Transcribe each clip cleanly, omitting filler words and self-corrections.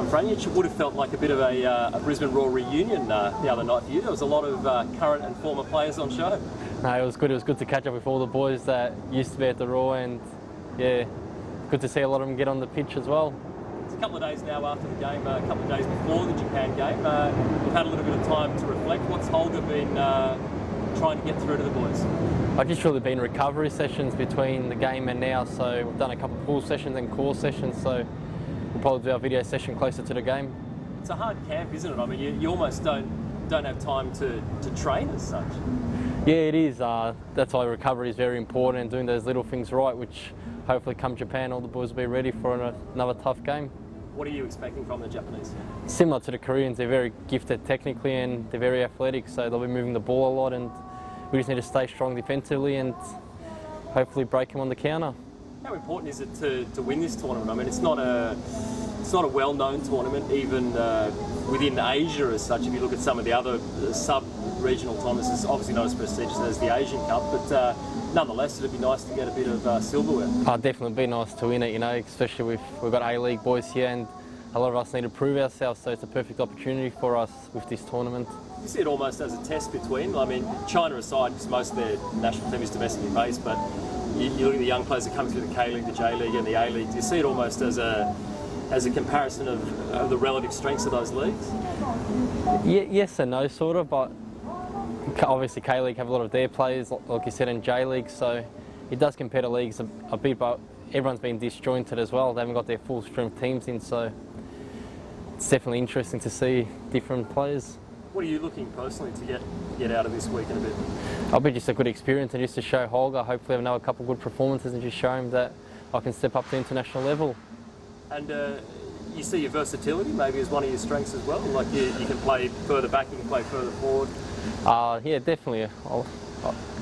Franjic. It would have felt like a bit of a Brisbane Roar reunion the other night for you. There was a lot of current and former players on show. No, it was good. It was good to catch up with all the boys that used to be at the Roar, and yeah, good to see a lot of them get on the pitch as well. It's a couple of days now after the game, a couple of days before the Japan game. You've had a little bit of time to reflect. What's Holger been trying to get through to the boys? I've just really been recovery sessions between the game and now, so we've done a couple of pool sessions and core sessions, so we'll probably do our video session closer to the game. It's a hard camp, isn't it? I mean, you almost don't have time to train as such. Yeah, it is. That's why recovery is very important, and doing those little things right, which hopefully come Japan, all the boys will be ready for another tough game. What are you expecting from the Japanese? Similar to the Koreans, they're very gifted technically and they're very athletic, so they'll be moving the ball a lot, and we just need to stay strong defensively and hopefully break them on the counter. How important is it to win this tournament? I mean, it's not a well-known tournament, even within Asia as such. If you look at some of the other sub-regional tournaments, it's obviously not as prestigious as the Asian Cup, but nonetheless, it'd be nice to get a bit of silverware. Oh, definitely be nice to win it, you know, especially we've got A-League boys here, and a lot of us need to prove ourselves, so it's a perfect opportunity for us with this tournament. You see it almost as a test between, I mean, China aside, because most of their national team is domestically based, but you look at the young players that come through the K-League, the J-League and the A-League, do you see it almost as a comparison of the relative strengths of those leagues? Yeah, yes and no, sort of, but obviously K-League have a lot of their players, like you said, in J-League, so it does compare to leagues a bit, but everyone's been disjointed as well. They haven't got their full strength teams in, so it's definitely interesting to see different players. What are you looking personally to get out of this week in a bit? I'll be just a good experience and just to show Holger, hopefully have another couple of good performances and just show him that I can step up to international level. And you see your versatility maybe as one of your strengths as well? Like you can play further back, you can play further forward? Yeah, definitely.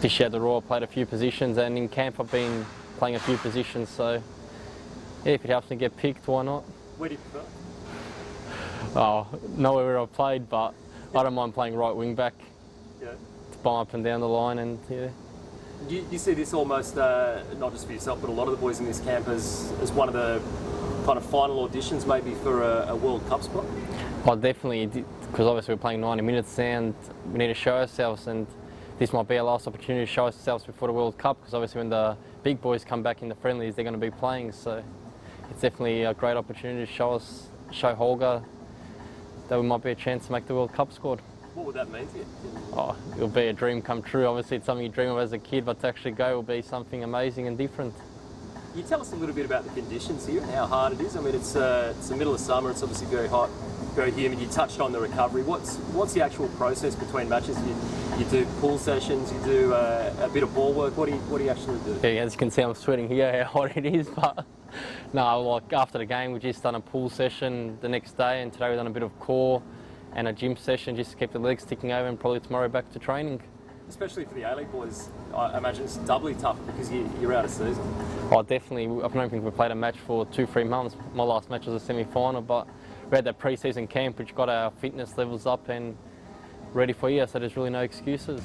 This year at the Royal I played a few positions, and in camp I've been playing a few positions, so yeah, if it helps me get picked, why not? Where do you prefer? Oh, nowhere where I've played, but I don't mind playing right wing back. Yeah. To bomb up and down the line, and yeah. Do you see this almost, not just for yourself, but a lot of the boys in this camp as one of the kind of final auditions maybe for a World Cup spot? Oh, definitely, because obviously we're playing 90 minutes and we need to show ourselves, and this might be our last opportunity to show ourselves before the World Cup, because obviously when the big boys come back in the friendlies, they're going to be playing, so it's definitely a great opportunity to show Holger that we might be a chance to make the World Cup squad. What would that mean to you? Oh, it'll be a dream come true. Obviously it's something you dream of as a kid, but to actually go will be something amazing and different. Can you tell us a little bit about the conditions here and how hard it is? I mean, it's the middle of summer, it's obviously very hot, very humid. You touched on the recovery. What's the actual process between matches? You do pool sessions, you do a bit of ball work. What do you actually do? Yeah, as you can see, I'm sweating here, how hot it is, but no, like after the game, we just done a pool session the next day, and today we've done a bit of core and a gym session just to keep the legs ticking over, and probably tomorrow back to training. Especially for the A-League boys, I imagine it's doubly tough because you're out of season. Oh, definitely. I don't think we've played a match for 2-3 months. My last match was a semi-final, but we had that pre-season camp which got our fitness levels up and ready for year, so there's really no excuses.